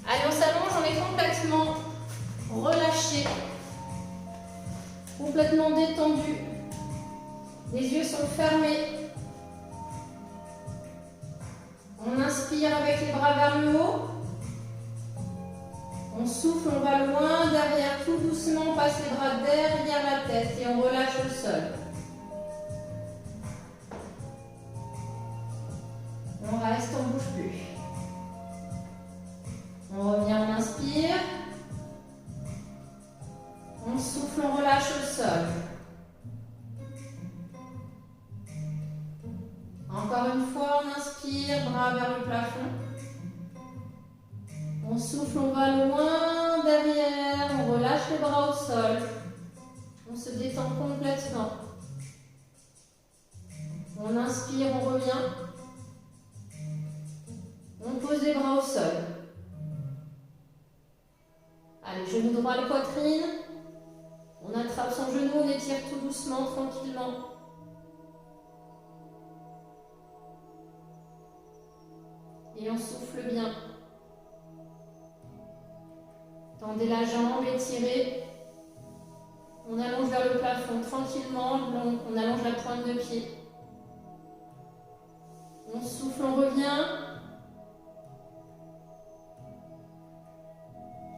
Allez, on s'allonge, on est complètement relâché, complètement détendu. Les yeux sont fermés. On inspire avec les bras vers le haut. On souffle, on va loin derrière, tout doucement, on passe les bras derrière la tête et on relâche au sol. On reste, on ne bouge plus. On revient, on inspire. On souffle, on relâche au sol. Encore une fois, on inspire, bras vers le plafond. On souffle, on va loin derrière, on relâche les bras au sol. On se détend complètement. On inspire, on revient. On pose les bras au sol. Allez, genou droit à la poitrine. On attrape son genou, on étire tout doucement, tranquillement. Et on souffle bien. Tendez la jambe, étirez. On allonge vers le plafond tranquillement, on allonge la pointe de pied. On souffle, on revient.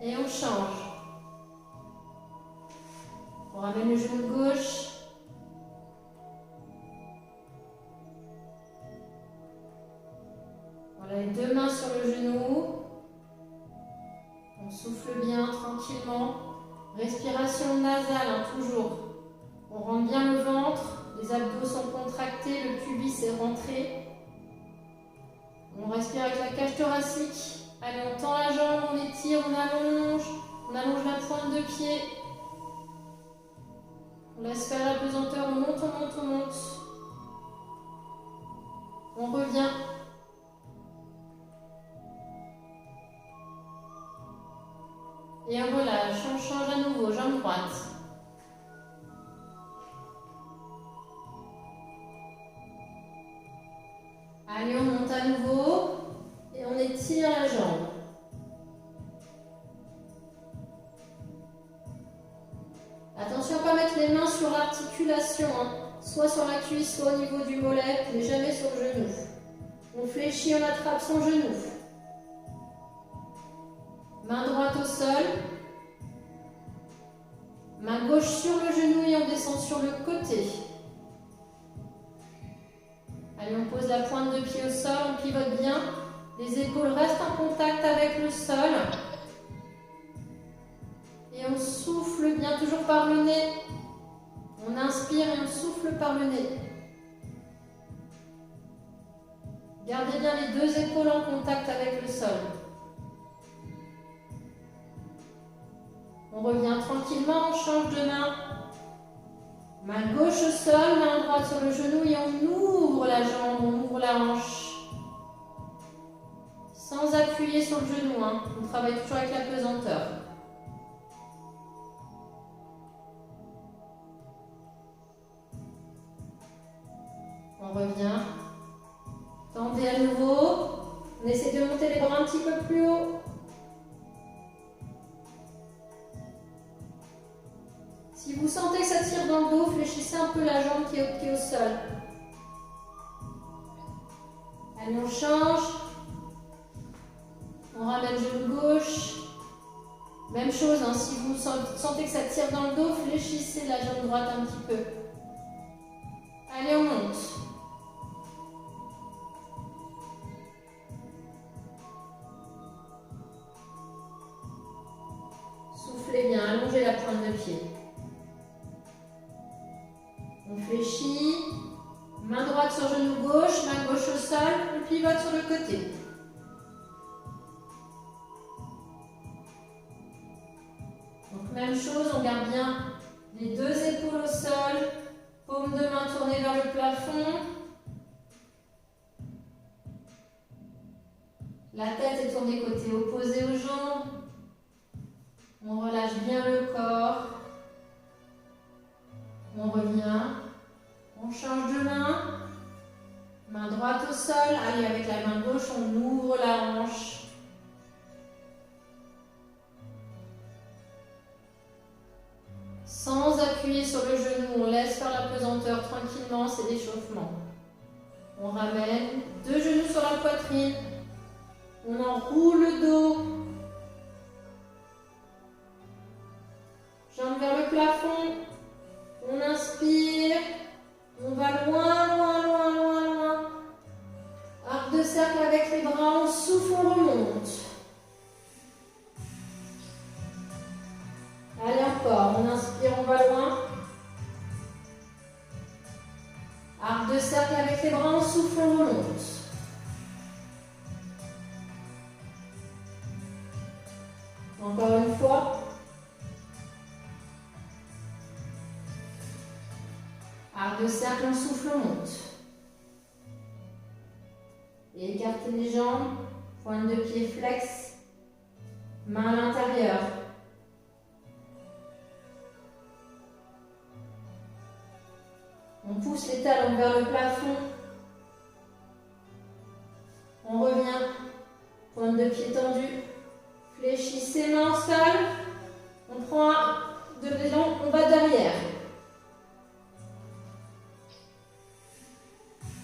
Et on change. On ramène le genou gauche. Voilà, les deux mains sur le genou. On souffle bien, tranquillement. Respiration nasale, hein, toujours. On rentre bien le ventre. Les abdos sont contractés, le pubis est rentré. On respire avec la cage thoracique. Allez, on tend la jambe, on étire, on allonge la pointe de pied. On laisse faire la pesanteur, on monte, on monte, on monte. On revient. Et on relâche, on change à nouveau, jambe droite. Allez, on monte à nouveau et on étire la jambe. Attention à ne pas mettre les mains sur l'articulation, hein. Soit sur la cuisse, soit au niveau du mollet, mais jamais sur le genou. On fléchit, on attrape son genou. Main droite au sol. Main gauche sur le genou et on descend sur le côté. Allez, on pose la pointe de pied au sol, on pivote bien. Les épaules restent en contact avec le sol. Et on souffle bien, toujours par le nez. On inspire et on souffle par le nez. Gardez bien les deux épaules en contact avec le sol. On revient tranquillement, on change de main. Main gauche au sol, main droite sur le genou et on ouvre la jambe, on ouvre la hanche. Sans appuyer sur le genou, hein. On travaille toujours avec la pesanteur. On revient. Tendez à nouveau. On essaie de monter les bras un petit peu plus haut. Si vous sentez que ça tire dans le dos, fléchissez un peu la jambe qui est au sol. Allez, on change. On ramène le genou gauche. Même chose, hein, si vous sentez que ça tire dans le dos, fléchissez la jambe droite un petit peu. Allez, on monte. Soufflez bien, allongez la pointe de pied. On fléchit. Main droite sur genou gauche, main gauche au sol, on pivote sur le côté. Donc même chose, on garde bien les deux épaules au sol, paume de main tournée vers le plafond. La tête est tournée côté opposé aux jambes. On relâche bien le corps. On revient. On change de main. Main droite au sol. Allez, avec la main gauche, on ouvre la hanche. pied sur le genou, on laisse faire la pesanteur tranquillement, c'est l'échauffement. On ramène 2 genoux sur la poitrine, on enroule le dos, jambes vers le plafond, on inspire, on va loin, loin, loin, loin, loin. Arc de cercle avec les bras, on souffle, on remonte. Allez encore, on inspire, on va loin. Arc de cercle avec les bras, on souffle, on remonte. Encore une fois. Arc de cercle, on souffle, on monte. Et écartez les jambes, pointe de pied flex, main à l'intérieur. On pousse les talons vers le plafond. On revient, pointe de pied tendue. Fléchissez main au sol. On prend de l'élan, on va derrière.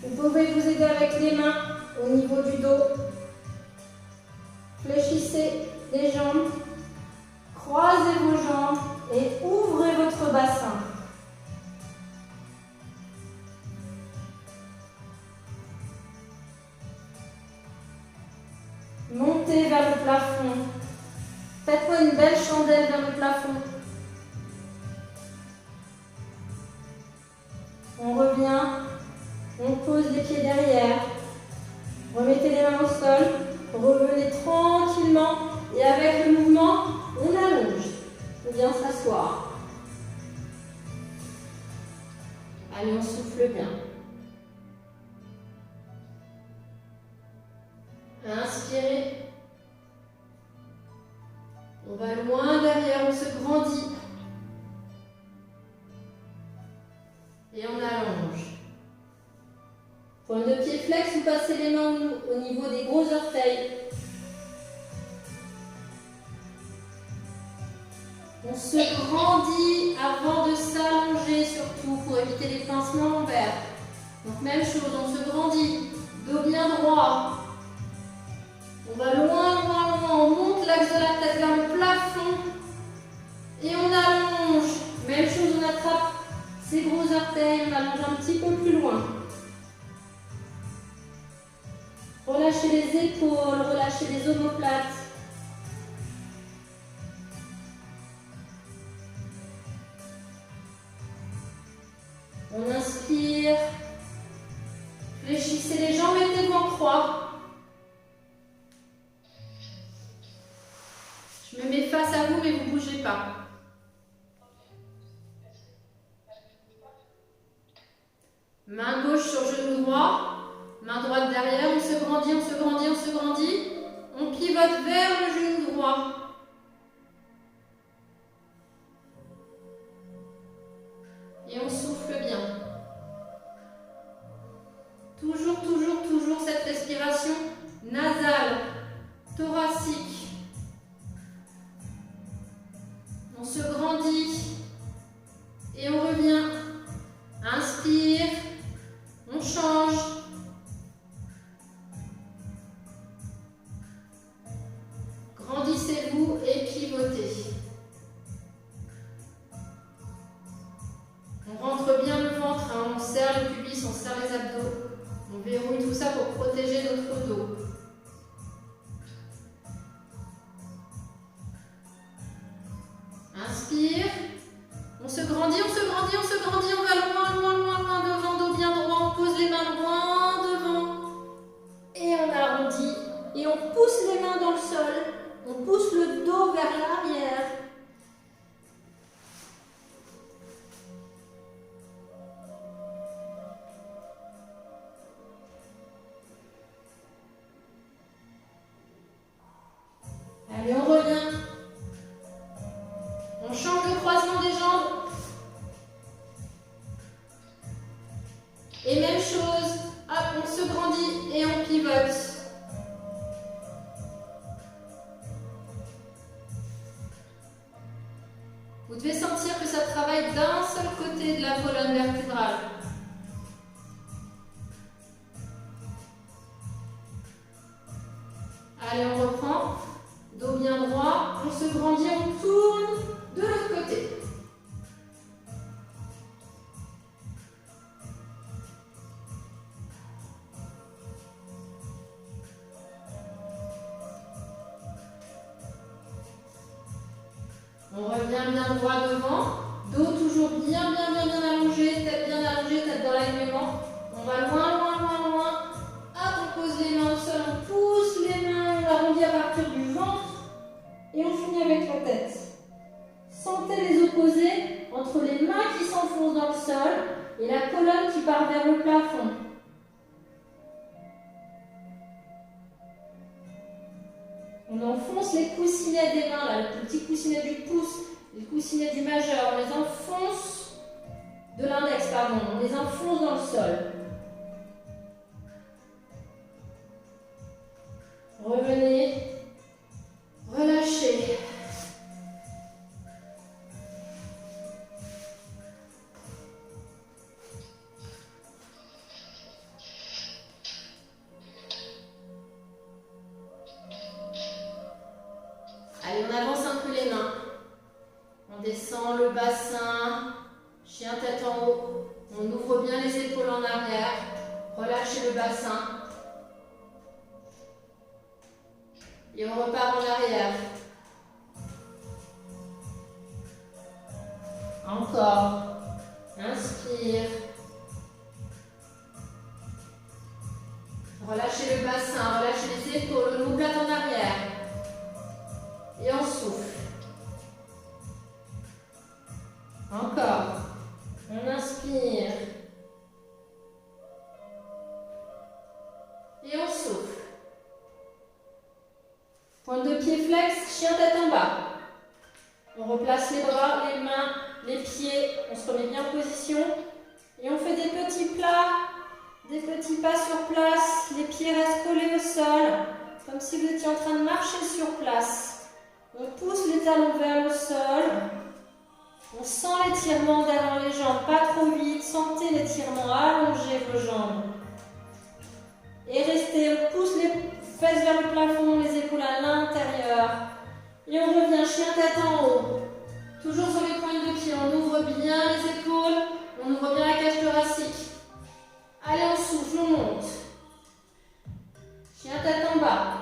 Vous pouvez vous aider avec les mains au niveau du dos. Fléchissez les jambes. Croisez vos jambes et ouvrez votre bassin. Montez vers le plafond. Faites-moi une belle chandelle vers le plafond. On revient. On pose les pieds derrière. Remettez les mains au sol. Revenez tranquillement. Et avec le mouvement, on allonge. On vient s'asseoir. Allez, on souffle bien. Inspirez. On va loin derrière, on se grandit. Et on allonge. Pointe de pied flex, vous passez les mains au niveau des gros orteils. On se grandit avant de s'allonger surtout pour éviter les pincements lombaires. Donc même chose, on se grandit. Dos bien droit. On va loin, loin, loin. On monte l'axe de la tête vers le plafond. Et on allonge. Même chose, on attrape ces gros orteils. On allonge un petit peu plus loin. Relâchez les épaules, relâchez les omoplates. On inspire. Fléchissez les jambes, mettez-vous en croix. Je me mets face à vous, mais vous ne bougez pas. Main gauche sur genou droit. Main droite derrière, on se grandit, on se grandit, on se grandit. On pivote vers le genou droit. Et on souffle bien. Toujours, toujours, toujours cette respiration nasale, thoracique. On se grandit et on revient. Inspire, on change. Grandissez-vous et pivotez. On rentre bien le ventre, hein, on serre le pubis, on serre les abdos. On verrouille tout ça pour protéger notre dos. Inspire. On se grandit, on se grandit, on se grandit. On va loin, loin, loin, loin devant, dos bien droit. On pose les mains loin devant. Et on arrondit. Et on pousse les mains dans le sol. On pousse le dos vers l'arrière. Allez, on revient. On change le croisement des jambes. Et même chose. Hop, on se grandit et on pivote. Vous devez sentir que ça travaille d'un seul côté de la colonne vertébrale. Allez, on reprend. Dos bien droit, on se grandit, on tourne de l'autre côté. On revient bien droit devant, dos toujours bien allongé, tête dans l'alignement. On va loin. Hop, on pose les mains au sol, on pousse les mains, on arrondit à partir du ventre et on finit avec la tête. Sentez les opposés entre les mains qui s'enfoncent dans le sol et la colonne qui part vers le plafond. On enfonce les coussinets des mains, là, le petit coussinet du pouce, les coussinets du majeur, on les enfonce, de l'index, pardon, on les enfonce dans le sol. Revenez, relâchez. Allez, on avance un peu les mains. On descend le bassin, chien tête en haut. On ouvre bien les épaules en arrière. Relâchez le bassin. Et on repart en arrière. Encore. Inspire. Relâchez le bassin, relâchez les épaules, l'omoplate en arrière. Et on souffle. Encore. On inspire. Et on souffle. Pointe de pied flex, chien tête en bas. On replace les bras, les mains, les pieds. On se remet bien en position. Et on fait des petits plats, des petits pas sur place. Les pieds restent collés au sol, comme si vous étiez en train de marcher sur place. On pousse les talons vers le sol. On sent l'étirement derrière les jambes, pas trop vite. Sentez l'étirement, allongez vos jambes. Et restez, on pousse les fesses vers le plafond, les épaules à l'intérieur. Et on revient, chien tête en haut. Toujours sur les pointes de pied, on ouvre bien les épaules, on ouvre bien la cage thoracique. Allez, on souffle, on monte. Chien tête en bas.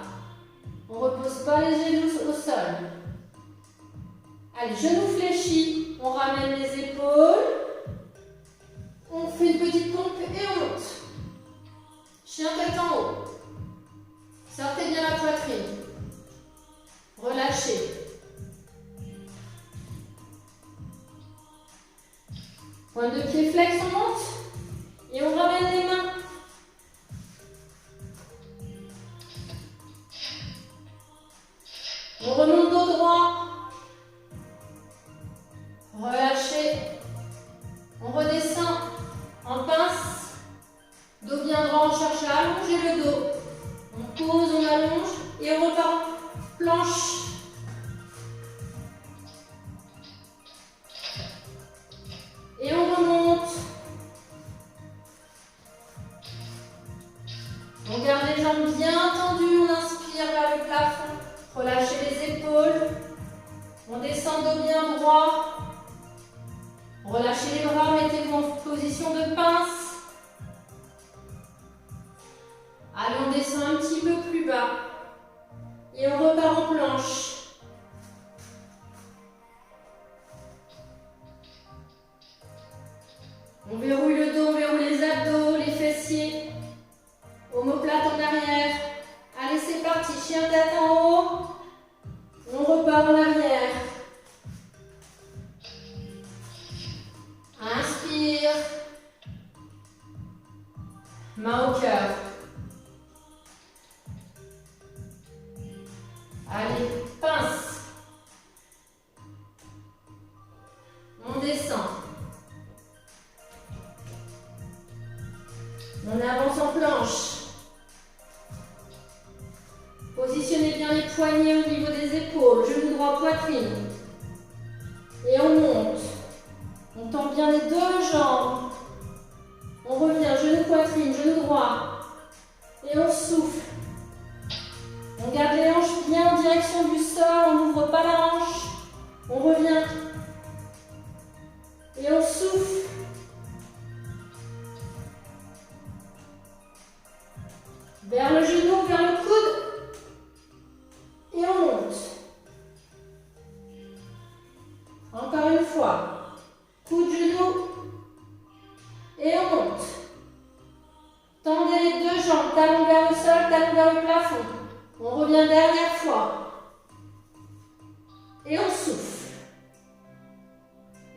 On ne repose pas les genoux au sol. Allez, genoux fléchis, on ramène les épaules. On fait une petite pompe et on monte. Chien tête en haut. Sortez bien la poitrine. Relâchez. Pointe de pied flex, on monte. Et on ramène les mains. On remonte dos droit. Relâchez. On redescend en pince. Dos bien droit, on cherche à allonger le dos. On pose, on allonge et on repart en planche. Et on remonte. On garde les jambes bien tendues, on inspire vers le plafond. Relâchez les épaules. On descend dos bien droit. Relâchez les bras, mettez-vous en position de pince. Allez, on descend un petit peu plus bas. Et on repart en planche. On verrouille le dos, on verrouille les abdos, les fessiers. Omoplate en arrière. Allez, c'est parti. Chien tête en haut. On repart en arrière. Inspire. Main au cœur. Allez, pince. On descend. On avance en planche. Positionnez bien les poignets au niveau des épaules, genou droit, poitrine. Et on monte. On tend bien les deux jambes. On revient, genou poitrine, genou droit. Et on souffle. On garde les hanches bien en direction du sol, on n'ouvre pas la hanche. On revient. Et on souffle. Vers le genou, vers le coude. Et on monte. Encore une fois. Coup de genou. Et on monte. Tendez les deux jambes, talons vers le sol, talons vers le plafond. On revient dernière fois. Et on souffle.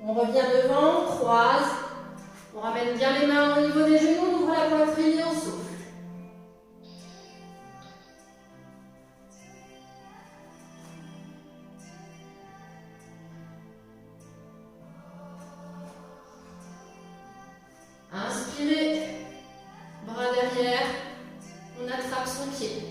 On revient devant, on croise. On ramène bien les mains au niveau des genoux, on ouvre la poitrine et on souffle. Inspirez, bras derrière, on attrape son pied.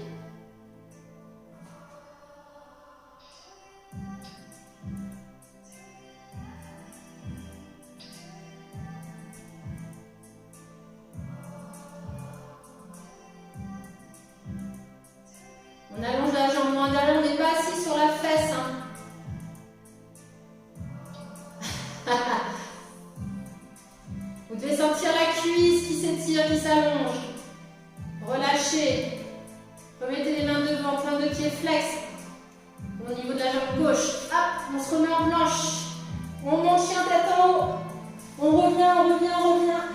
On allonge la jambe moins derrière, on n'est pas assis sur la fesse. Vous devez sentir la cuisse qui s'étire, qui s'allonge. Relâchez. Remettez les mains devant, pointe de pied flex. Au niveau de la jambe gauche. Hop, on se remet en planche. On monte chien tête en haut. On revient, on revient, on revient.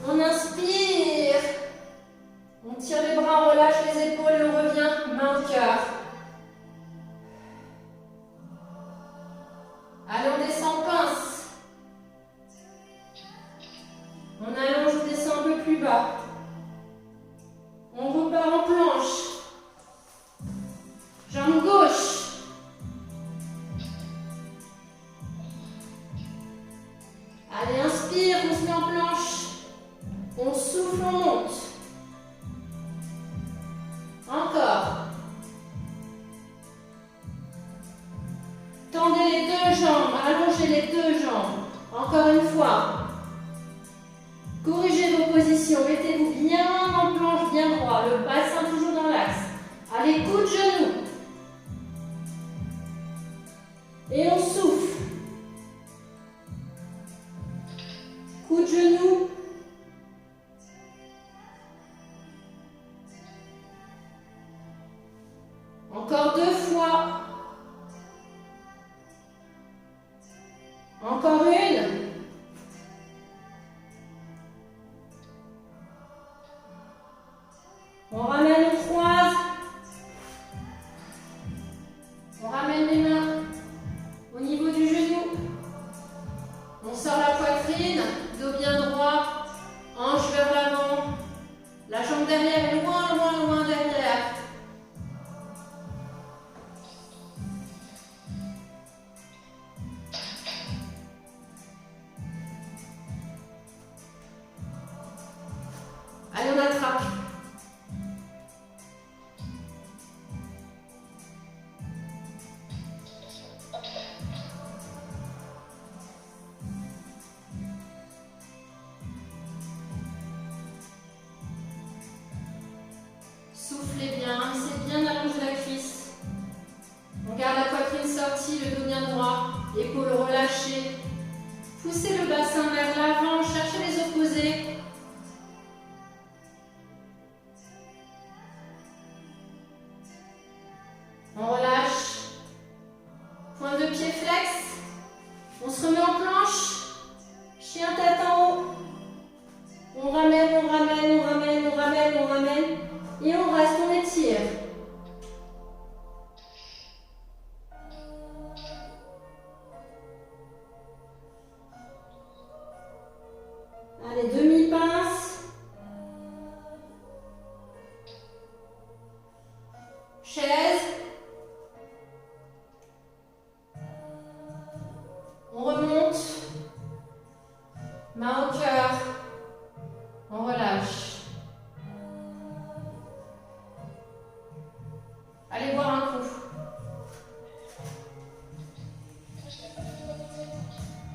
On inspire. On tire les bras, on relâche les épaules et on revient, main au cœur. Allez, on descend pince. On allonge, on descend un peu plus bas. On repart en planche. Jambe gauche. Allez, inspire, on se met en planche. On souffle, on monte. Encore. Tendez les deux jambes, allongez les deux jambes. Encore une fois. Corrigez vos positions, mettez-vous bien en planche, bien droit, le bassin toujours dans l'axe. Allez, coup de genou. Et on souffle. Coup de genou. Encore deux fois. Encore une. On ramène, on croise. On ramène les mains au niveau du genou. On sort la poitrine, dos bien droit, hanche vers l'avant. La jambe derrière est loin, loin, loin derrière. Allez, on attrape. Soufflez bien, essayez bien d'allonger la cuisse. On garde la poitrine sortie, le dos bien droit, épaules relâchées. Poussez le bassin vers l'avant, cherchez les opposés.